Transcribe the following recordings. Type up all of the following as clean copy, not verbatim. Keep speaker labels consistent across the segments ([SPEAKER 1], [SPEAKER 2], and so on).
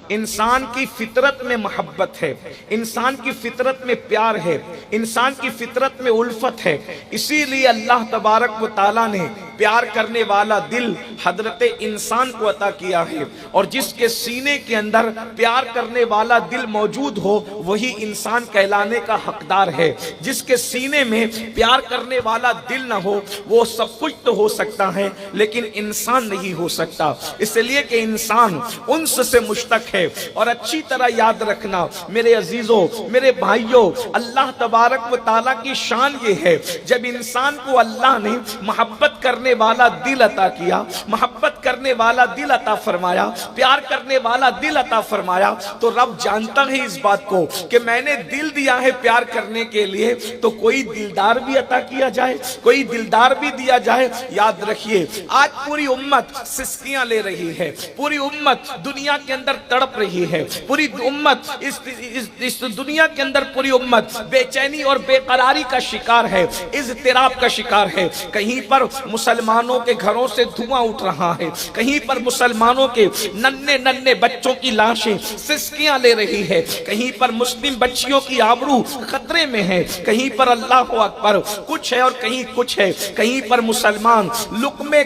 [SPEAKER 1] انسان کی فطرت میں محبت ہے، انسان کی فطرت میں پیار ہے، انسان کی فطرت میں الفت ہے۔ اسی لیے اللہ تبارک و تعالیٰ نے پیار کرنے والا دل حضرت انسان کو عطا کیا ہے، اور جس کے سینے کے اندر پیار کرنے والا دل موجود ہو وہی انسان کہلانے کا حقدار ہے۔ جس کے سینے میں پیار کرنے والا دل نہ ہو وہ سب کچھ تو ہو سکتا ہے لیکن انسان نہیں ہو سکتا، اس لیے کہ انسان انس سے مشتق ہے۔ اور اچھی طرح یاد رکھنا میرے عزیزوں، میرے بھائیوں، اللہ تبارک و تعالیٰ کی شان یہ ہے جب انسان کو اللہ نے محبت کرنے والا دل عطا کیا، محبت کرنے والا دل عطا فرمایا، پیار کرنے والا دل عطا فرمایا، تو رب جانتا ہے اس بات کو کہ میں نے دل دیا ہے پیار کرنے کے لیے، تو کوئی دلدار بھی عطا کیا جائے، کوئی دلدار بھی دیا جائے۔ یاد رکھیے آج پوری امت سسکیاں لے رہی ہے، پوری امت دنیا کے اندر تڑپ رہی ہے، پوری امت اس دنیا کے اندر پوری امت بے چینی اور بے قراری کا شکار ہے، اضطراب کا شکار ہے۔ کہیں پر مسلمانوں کے گھروں سے دھواں اٹھ رہا ہے، کہیں پر مسلمانوں کے ننھے ننھے بچوں کی لاشیں سسکیاں لے رہی ہے، کہیں پر مسلم بچیوں کی آبرو خطرے میں ہے، کہیں پر اللہ اکبر کچھ ہے اور کہیں کچھ ہے، کہیں پر مسلمان لقمے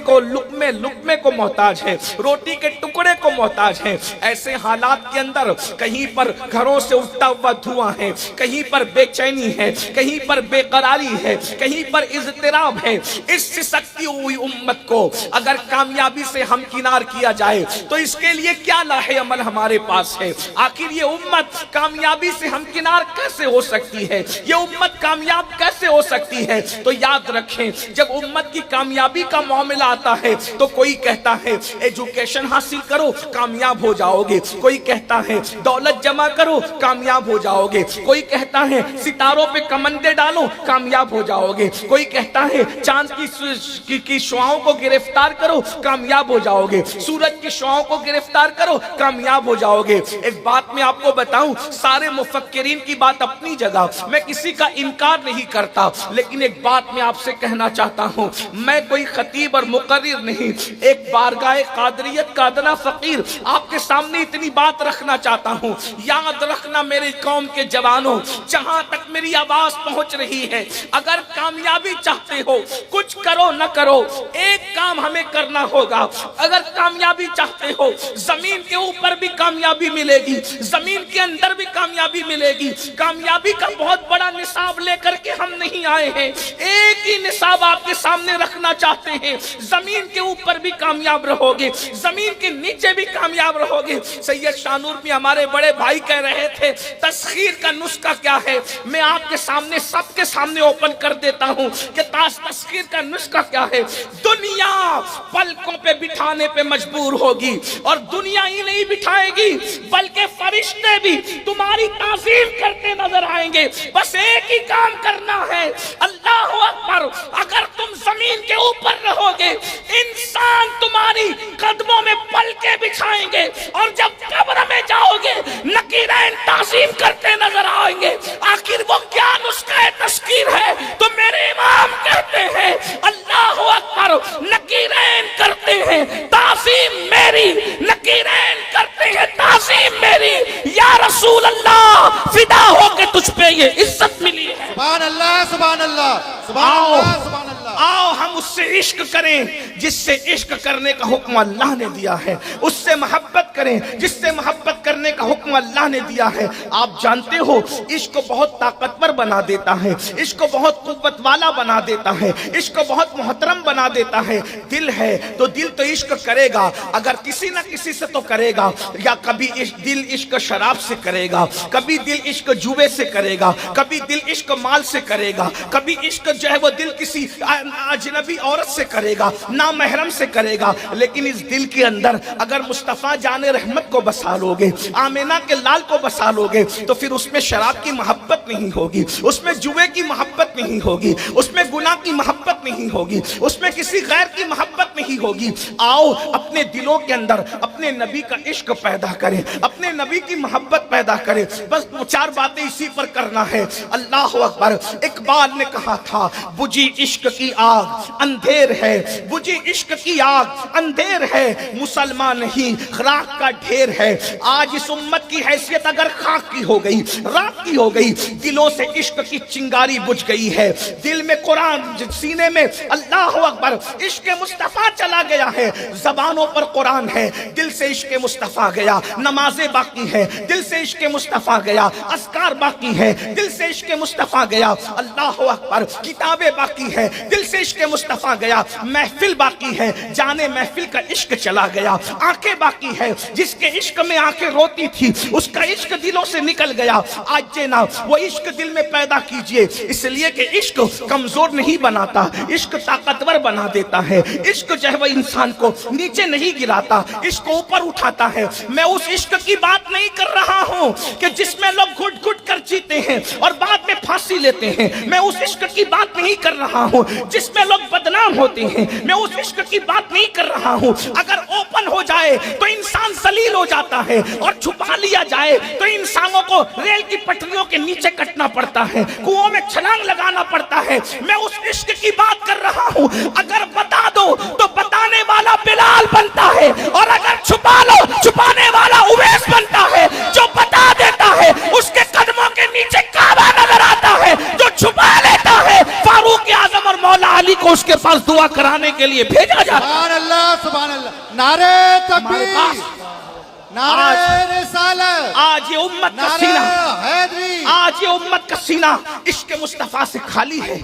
[SPEAKER 1] کو محتاج ہے، روٹی کے ٹکڑے کو محتاج ہے۔ ایسے حالات کے اندر کہیں پر گھروں سے اٹھتا ہوا دھواں ہے، کہیں پر بے چینی ہے، کہیں پر بے قراری ہے، کہیں پر اضطراب ہے۔ اس سسکتی ہوئی امت کو اگر کامیابی سے ہمکنار کیا جائے تو اس کے لیے کیا لاہ عمل ہمارے پاس ہے؟ آخر یہ امت کامیابی سے ہمکنار کیسے ہو سکتی ہے؟ یہ امت کامیاب کیسے ہو سکتی ہے؟ تو یاد رکھیں جب امت کی کامیابی کا معاملہ آتا ہے تو کوئی کہتا ہے ایجوکیشن حاصل کرو کامیاب ہو جاؤ گے، کوئی کہتا ہے دولت جمع کرو کامیاب ہو جاؤ گے، کوئی کہتا ہے ستاروں پہ کمندے ڈالو کامیاب ہو جاؤ گے، کوئی کہتا ہے چاند کی شعاؤں کو گرفتار کرو کامیاب ہو جاؤ گے، سورج کی شعاؤں کو گرفتار کرو کامیاب ہو جاؤ گے۔ ایک بات میں آپ کو بتاؤں، سارے مفکرین کی بات اپنی جگہ، میں کسی کا انکار نہیں کرتا، لیکن ایک بات میں آپ سے کہنا چاہتا ہوں، میں کوئی خطیب اور مقرر نہیں، ایک بارگاہ قادریت کا ادنا فقیر آپ کے سامنے اتنی بات رکھنا چاہتا ہوں۔ یاد رکھنا میری قوم کے جوانوں، جہاں تک میری آواز پہنچ رہی ہے، اگر کامیابی چاہتے ہو کچھ کرو نہ کرو ایک کام ہمیں کرنا ہوگا۔ اگر کامیابی چاہتے ہو زمین کے اوپر بھی کامیابی ملے گی، زمین کے اندر بھی کامیابی ملے گی۔ کامیابی کا بہت بڑا نصاب لے کر کے ہم نہیں آئے ہیں، ایک ہی نصاب آپ کے سامنے رکھنا چاہتے ہیں، زمین کے اوپر بھی کامیاب رہو گے، زمین کے نیچے بھی کامیاب رہو گے۔ سید شاہ نور بھی ہمارے بڑے بھائی کہہ رہے تھے تسخیر کا نسخہ کیا ہے، میں آپ کے سامنے سب کے سامنے اوپن کر دیتا ہوں کہ تسخیر کا نسخہ کیا ہے۔ دنیا پلکوں پہ بٹھانے پہ مجبور ہوگی، اور دنیا ہی نہیں بٹھائے گی بلکہ فرشتے بھی تمہاری تعظیم کرتے نظر آئیں گے۔ بس ایک ہی کام کرنا ہے، اللہ اکبر۔ اگر تم زمین کے اوپر رہو گے انسان تمہاری قدموں میں پلکیں بچھائیں گے، اور جب قبر میں جاؤ گے نکیرین تعظیم کرتے نظر آئیں گے۔ آخر وہ کیا نسخہ تسخیر ہے؟ تو میرے امام کہتے ہیں اللہ اکبر، نکیرین کرتے ہیں تعظیم میری، نکیرین کرتے ہیں تعظیم میری، یا رسول اللہ فدا ہو کے تجھ پہ یہ عزت ملی ہے۔
[SPEAKER 2] سبحان اللہ سبحان اللہ سبحان اللہ سبحان اللہ۔
[SPEAKER 1] آؤ ہم اس سے عشق کریں جس سے عشق کرنے کا حکم اللہ نے دیا ہے، اس سے محبت کریں جس سے محبت کرنے کا حکم اللہ نے دیا ہے۔ آپ جانتے ہو عشق کو بہت طاقتور بنا دیتا ہے، عشق کو بہت قوت والا بنا دیتا ہے، عشق کو بہت محترم بنا دیتا ہے۔ دل ہے تو دل تو عشق کرے گا، اگر کسی نہ کسی سے تو کرے گا، یا کبھی دل عشق شراب سے کرے گا، کبھی دل عشق جوے سے کرے گا، کبھی دل عشق مال سے کرے گا، کبھی عشق جو ہے وہ دل کسی اجنبی عورت سے کرے گا، نامحرم سے کرے گا۔ لیکن اس دل کے اندر اگر مصطفیٰ جان رحمت کو بسا لو گے، آمینہ کے لال کو بسا لو گے، تو پھر اس میں شراب کی محبت نہیں ہوگی، اس میں جوے کی محبت نہیں ہوگی، اس میں گناہ کی محبت نہیں ہوگی، اس میں کسی غیر کی محبت نہیں ہوگی۔ آؤ اپنے دلوں کے اندر اپنے نبی کا عشق پیدا کریں، اپنے نبی کی محبت پیدا کریں۔ بس چار باتیں اسی پر کرنا ہے۔ اللہ اکبر۔ اقبال نے کہا تھا بجھی عشق کی آگ اندھیر ہے، بجھی عشق کی آگ اندھیر ہے، مسلمان نہیں راکھ کا ڈھیر ہے۔ آج اس امت کی حیثیت اگر خاک کی ہو گئی، راک کی ہو گئی، دلوں سے عشق کی چنگاری بجھ گئی ہے، دل میں قرآن، سینے میں اللہ اکبر عشق مصطفیٰ چلا گیا ہے، زبانوں پر قرآن ہے، دل سے عشق مصطفیٰ گیا، نمازیں باقی ہے، دل سے عشق مصطفیٰ گیا، اذکار باقی ہے، دل سے عشق مصطفیٰ گیا، اللہ اکبر کتابیں باقی ہے، دل سے عشق مصطفیٰ گیا، محفل باقی ہے، جانے محفل کا عشق چلا گیا، آنکھیں باقی ہے، جس کے عشق میں آنکھیں روتی تھی اس کا عشق دلوں سے نکل گیا، آج جینا وہ عشق دل میں پیدا کیجئے، اس لیے کہ عشق کمزور نہیں بناتا، عشق طاقتور بنا دیتا ہے، عشق جو ہے وہ انسان کو نیچے نہیں گراتا، عشق اوپر اٹھاتا ہے۔ میں اس عشق کی بات نہیں کر رہا ہوں کہ جس میں لوگ گھٹ گھٹ کر جیتے ہیں اور بعد میں پھانسی لیتے ہیں، میں اس عشق کی بات نہیں کر رہا ہوں جس میں لوگ بدنام ہوتے ہیں، میں اس عشق کی بات نہیں کر رہا ہوں۔ اگر اوپن ہو جائے تو انسان ذلیل ہو جاتا ہے، اور چھپا لیا جائے تو انسانوں کو ریل کی پٹریوں کے نیچے کٹنا پڑتا ہے، کنووں میں چھلانگ لگانا پڑتا ہے۔ میں اس عشق کی بات کر رہا ہوں، اگر بتا دو تو بتانے والا بلال بنتا ہے، اور اگر چھپا لو چھپانے والا اویس بنتا ہے۔ جو بتا دیتا ہے اس کے قدموں کے نیچے کعبہ نظر آتا ہے، جو چھپا لیتا ہے فاروق اعظم اور مولا علی کو اس کے پاس دعا کرانے کے لیے بھیجا جاتا ہے۔
[SPEAKER 2] سبحان اللہ سبحان اللہ، نعرہ تکبیر، نعرہ رسالت،
[SPEAKER 1] آج یہ امت کا سینہ،
[SPEAKER 2] نعرہ حیدری،
[SPEAKER 1] آج یہ امت کا سینہ عشق مصطفیٰ سے خالی ہے۔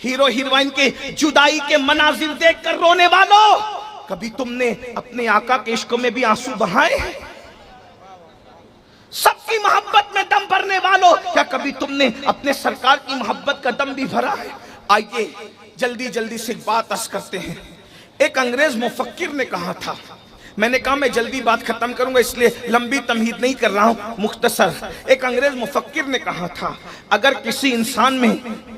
[SPEAKER 1] ہیرو ہیروئن کے جدائی کے مناظر دیکھ کر رونے والوں، کبھی تم نے اپنے آقا کے عشق میں بھی آنسو بہائے؟ سب کی محبت میں دم بھرنے والوں، کیا کبھی تم نے اپنے سرکار کی محبت کا دم بھی بھرا ہے؟ آئیے جلدی جلدی سے بات عرض کرتے ہیں۔ ایک انگریز مفکر نے کہا تھا، میں نے کہا میں جلدی بات ختم کروں گا اس لیے لمبی تمہید نہیں کر رہا ہوں، مختصر۔ ایک انگریز مفکر نے کہا تھا، اگر کسی انسان میں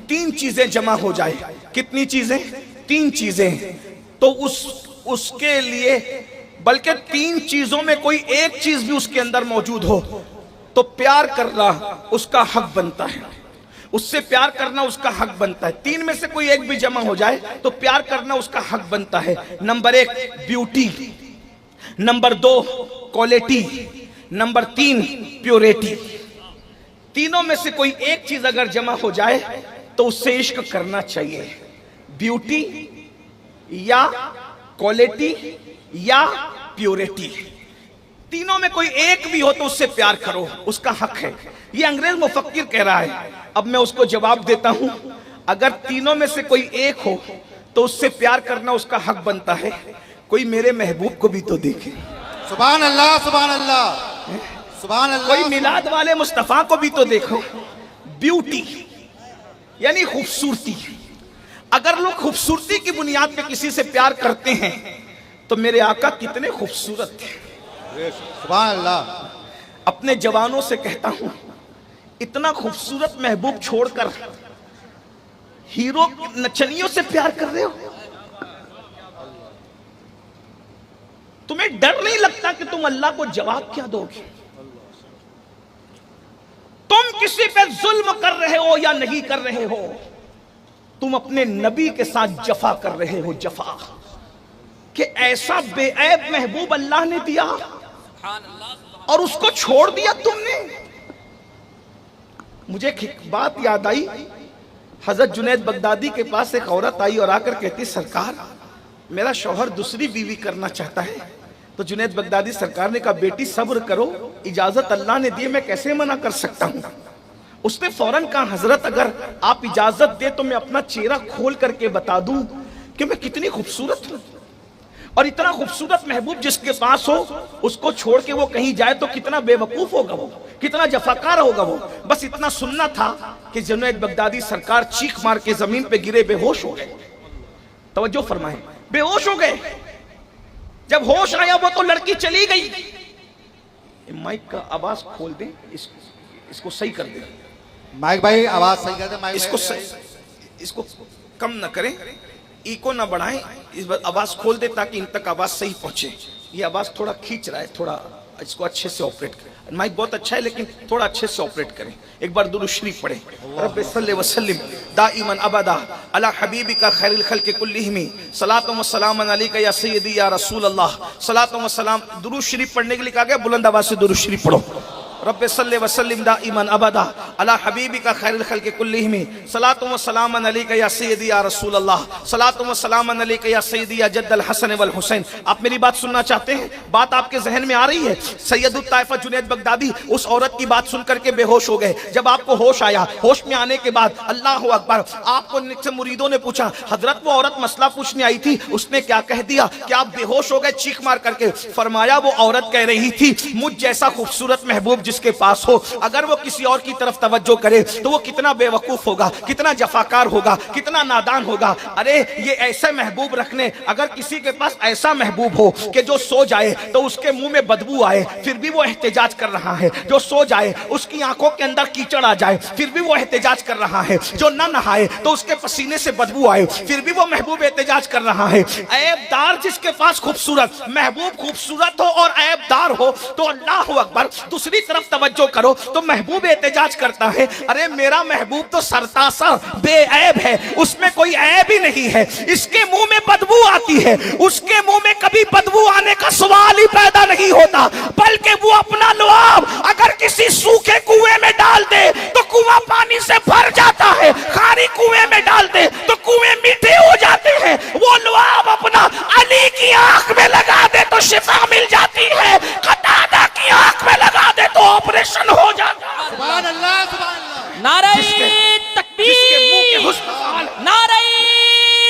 [SPEAKER 1] 3 چیزیں جمع ہو جائے، کتنی چیزیں؟ 3 چیزیں، تو اس کے لیے، بلکہ 3 چیزوں میں کوئی ایک چیز بھی اس کے اندر موجود ہو تو پیار کرنا اس کا حق بنتا ہے، اس سے پیار کرنا اس کا حق بنتا ہے۔ 3 میں سے کوئی ایک بھی جمع ہو جائے تو پیار کرنا اس کا حق بنتا ہے۔ Number 1 beauty, number 2 quality, number 3 پیوریٹی۔ تینوں میں سے کوئی ایک چیز اگر جمع ہو جائے تو اس سے عشق کرنا چاہیے، بیوٹی یا کوالٹی یا پیوریٹی۔ تینوں میں کوئی ایک بھی ہو تو اس سے پیار کرو، اس کا حق ہے۔ یہ انگریز مفکر کہہ رہا ہے۔ اب میں اس کو جواب دیتا ہوں، اگر تینوں میں سے کوئی ایک ہو تو اس سے پیار کرنا اس کا حق بنتا ہے۔ کوئی میرے محبوب کو بھی تو دیکھے،
[SPEAKER 2] سبحان اللہ سبحان اللہ سبحان اللہ،
[SPEAKER 1] کوئی میلاد والے مصطفیٰ کو بھی تو دیکھو۔ بیوٹی یعنی خوبصورتی، اگر لوگ خوبصورتی کی بنیاد پہ کسی سے پیار کرتے ہیں تو میرے آقا کتنے خوبصورت تھے۔
[SPEAKER 2] سبحان اللہ،
[SPEAKER 1] اپنے جوانوں سے کہتا ہوں، اتنا خوبصورت محبوب چھوڑ کر ہیرو نچنیوں سے پیار کر رہے ہو؟ تمہیں ڈر نہیں لگتا کہ تم اللہ کو جواب کیا دو گے؟ تم کسی پہ ظلم کر رہے ہو یا نہیں کر رہے ہو، تم اپنے نبی کے ساتھ جفا کر رہے ہو، جفا، کہ ایسا بے عیب محبوب اللہ نے دیا اور اس کو چھوڑ دیا تم نے۔ مجھے ایک بات یاد آئی، حضرت جنید بغدادی کے پاس ایک عورت آئی اور آ کر کہتی، سرکار میرا شوہر دوسری بیوی کرنا چاہتا ہے۔ تو جنید بغدادی سرکار نے کہا، بیٹی صبر کرو، اجازت اللہ نے دی، میں کیسے منع کر سکتا ہوں؟ اس نے فوراً کہا، حضرت اگر آپ اجازت دے تو میں اپنا چہرہ کھول کر کے بتا دوں کہ میں کتنی خوبصورت ہوں، اور اتنا خوبصورت محبوب جس کے پاس ہو اس کو چھوڑ کے وہ کہیں جائے تو کتنا بے وقوف ہوگا، وہ کتنا جفاکار ہوگا۔ وہ بس اتنا سننا تھا کہ جنید بغدادی سرکار چیخ مار کے زمین پہ گرے، بے ہوش ہو گئے۔ توجہ فرمائیں، بے ہوش ہو گئے۔ جب ہوش آیا وہ تو لڑکی چلی گئی۔ مائک کا آواز کھول دیں، اس کو صحیح کر دیں،
[SPEAKER 2] مائک بھائی آواز صحیح کر دیں،
[SPEAKER 1] اس کو کم نہ کریں، ایکو نہ بڑھائیں، اس بار آواز کھول دیں تاکہ ان تک آواز صحیح پہنچے۔ یہ آواز تھوڑا کھینچ رہا ہے، تھوڑا اس کو اچھے سے آپریٹ کریں۔ مائک بہت اچھا ہے لیکن تھوڑا اچھے سے آپریٹ کریں۔ ایک بار درود شریف پڑھیں، رب صلی وسلم دائما ابدا علی حبیبک خیر الخلق کلہم صلاۃ و سلام علیک یا سیدی یا رسول اللہ صلاۃ و سلام. درود شریف پڑھنے کے لیے کہا گیا, بلند آواز سے درود شریف پڑھو. رب صلی وسلم دائما ابدا علی حبیبک خیر الخلق کلہم صلاۃ و سلام علیک یا سیدی یا رسول اللہ صلاۃ و سلام علیک یا سیدی یا جد الحسن والحسین. آپ میری بات سننا چاہتے ہیں؟ بات آپ کے ذہن میں آ رہی ہے؟ سید الطائفہ جنید بغدادی اس عورت کی بات سن کر کے بے ہوش ہو گئے. جب آپ کو ہوش آیا, ہوش میں آنے کے بعد اللہ اکبر, آپ کو مریدوں نے پوچھا حضرت وہ عورت مسئلہ پوچھنے آئی تھی, اس نے کیا کہہ دیا کہ آپ بے ہوش ہو گئے چیخ مار کر کے؟ فرمایا وہ عورت کہہ رہی تھی مجھ جیسا خوبصورت محبوب جس کے پاس ہو, اگر وہ کسی اور کی طرف توجہ کرے تو وہ کتنا بے وقوف ہوگا, کتنا جفاکار ہوگا, کتنا نادان ہوگا. ارے یہ ایسے محبوب رکھنے, اگر کسی کے پاس ایسا محبوب ہو کہ جو سو جائے تو اس کے منہ میں بدبو آئے پھر بھی وہ احتجاج کر رہا ہے, جو سو جائے اس کی آنکھوں کے اندر کیچڑ آ جائے پھر بھی وہ احتجاج کر رہا ہے, جو نہ نہائے تو اس کے پسینے سے بدبو آئے پھر بھی وہ محبوب احتجاج کر رہا ہے. عیب دار جس کے پاس خوبصورت محبوب خوبصورت ہو اور عیب دار ہو تو اللہ اکبر دوسری طرف توجہ کرو تو محبوب احتجاج کرتا ہے. ارے میرا محبوب تو سرتاسر بے عیب ہے, اس میں کوئی عیب ہی نہیں ہے. اس کے منہ میں بدبو آتی ہے, اس کے منہ میں کبھی بدبو آنے کا سوال ہی پیدا نہیں ہوتا, بلکہ وہ اپنا لعاب اگر کسی سوکھے کنویں میں ڈال دے تو کنواں پانی سے بھر جاتا ہے, خالی کنویں میں ڈال دے تو کنویں میٹھے ہو جاتے ہیں. وہ لعاب اپنا علی کی آنکھ میں لگا دے تو شفا مل جاتی ہے, قتادہ کی آنکھ میں لگا دے تو آپریشن ہو جاتا ہے.
[SPEAKER 2] سبحان اللہ سبحان اللہ.
[SPEAKER 3] نعرہ
[SPEAKER 1] تکبیر,
[SPEAKER 3] نعرہ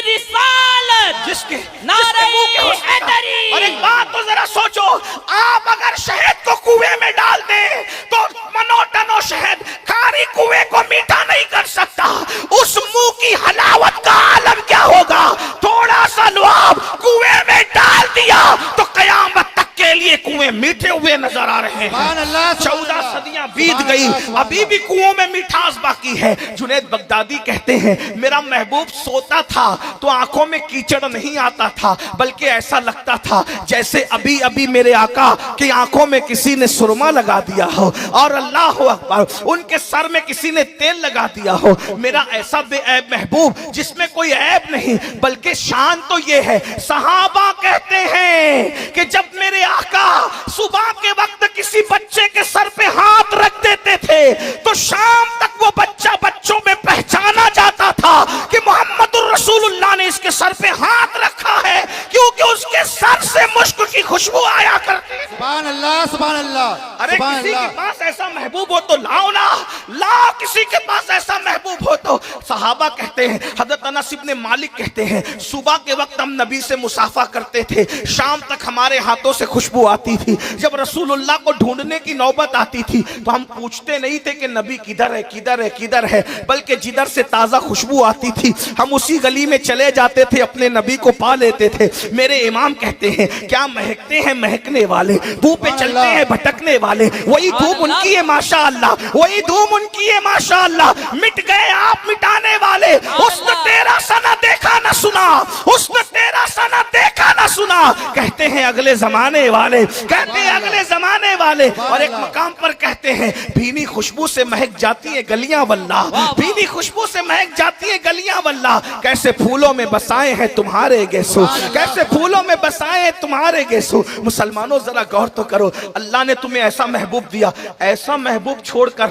[SPEAKER 3] رسالت,
[SPEAKER 1] جس کے
[SPEAKER 3] نعرہ حیدری.
[SPEAKER 1] اور ایک بات تو ذرا سوچو, آپ اگر شہد کو کنویں میں ڈال دیں تو منوٹنو شہد کھاری کنویں کو میٹھا نہیں کر سکتا. اس منہ کی حلاوت کا عالم کیا ہوگا؟ تھوڑا سا لعاب کنویں میں ڈال دیا تو قیامت تک کے لیے کنویں میٹھے ہوئے نظر آ رہے
[SPEAKER 2] سبحان
[SPEAKER 1] ہیں.
[SPEAKER 2] اللہ, سبحان
[SPEAKER 1] 14
[SPEAKER 2] اللہ.
[SPEAKER 1] صدیاں بیت گئی, ابھی بھی کنووں میں مٹھاس باقی ہے. جنید بغدادی کہتے ہیں میرا محبوب سوتا تھا تو آنکھوں میں کیچڑ نہیں آتا تھا, بلکہ ایسا لگتا تھا جیسے ابھی ابھی میرے آقا کی آنکھوں میں کسی نے سرما لگا دیا ہو اور اللہ اکبر ان کے سر میں کسی نے تیل لگا دیا ہو. میرا ایسا بے عیب محبوب جس میں کوئی عیب نہیں, بلکہ شان تو یہ ہے. صحابہ کہتے ہیں کہ جب میرے آقا صبح کے وقت کسی بچے کے سر پہ ہاتھ رکھ دیتے تھے تو شام تک وہ بچہ بچوں میں پہچانا جاتا تھا کہ محمد الرسول اللہ نے اس کے سر پہ ہاتھ رکھا ہے, کیونکہ اس کے سر سے مشک کی خوشبو آیا کرتی.
[SPEAKER 2] سبحان اللہ سبحان اللہ.
[SPEAKER 1] ارے
[SPEAKER 2] سبحان
[SPEAKER 1] کسی کے
[SPEAKER 2] اللہ.
[SPEAKER 1] پاس ایسا محبوب ہو تو لاؤ نا, لاؤ کسی کے پاس ایسا محبوب ہو تو. صحابہ کہتے ہیں, حضرت انس ابن مالک کہتے ہیں صبح کے وقت ہم نبی سے مصافحہ کرتے تھے, شام تک ہمارے ہاتھوں سے خوشبو آتی تھی. جب رسول اللہ کو ڈھونڈنے کی نوبت آتی تھی تو ہم پوچھتے نہیں تھے کہ نبی کدھر ہے کدھر ہے کدھر ہے, بلکہ جدھر سے تازہ خوشبو آتی تھی ہم اسی گلی میں چلے جاتے تھے, اپنے نبی کو پا لیتے تھے. میرے امام کہتے ہیں کیا مہکتے ہیں مہکنے والے, بو پہ چلتے ہیں بھٹکنے والے, وہی دھوم ان کی ہے ماشاء اللہ, وہی دھوم ان کی ہے ماشاء اللہ. مٹ گئے آپ مٹانے والے, حسن تیرا سا نہ دیکھا نہ سنا, حسن تیرا سا نہ دیکھا نہ سنا. کہتے ہیں اگلے زمانے والے, کہتے ہیں اگلے زمانے والے. اور ایک مقام پر کہتے ہیں بھینی خوشبو سے مہک جاتی ہیں گلیاں واللہ, بھینی خوشبو سے مہک جاتی ہیں گلیاں واللہ. کیسے پھولوں میں بسائے ہیں تمہارے گیسو, کیسے پھولوں میں بسائے ہیں تمہارے گیسو. مسلمانوں ذرا غور تو کرو, اللہ نے تمہیں ایسا محبوب دیا, ایسا محبوب چھوڑ کر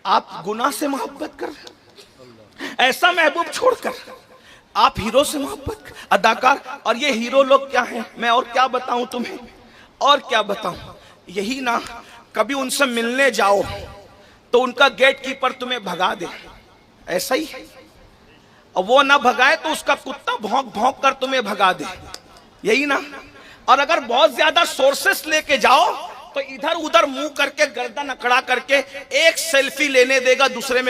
[SPEAKER 1] آپ گناہ سے محبت کر, ایسا محبوب چھوڑ کر آپ ہیرو سے محبت, اداکار. اور یہ ہیرو لوگ کیا ہیں, میں اور کیا بتاؤں تمہیں, اور کیا بتاؤں. یہی نا کبھی ان سے ملنے جاؤ تو ان کا گیٹ کیپر تمہیں بھگا دے, ایسا ہی, اور وہ نہ بھگائے تو اس کا کتا بھونک بھونک کر تمہیں بھگا دے, یہی نا. اور اگر بہت زیادہ سورسز لے کے جاؤ تو ادھر ادھر منہ کر کے گردن اکڑا کر کے ایک سیلفی لینے دے گا, دوسرے میں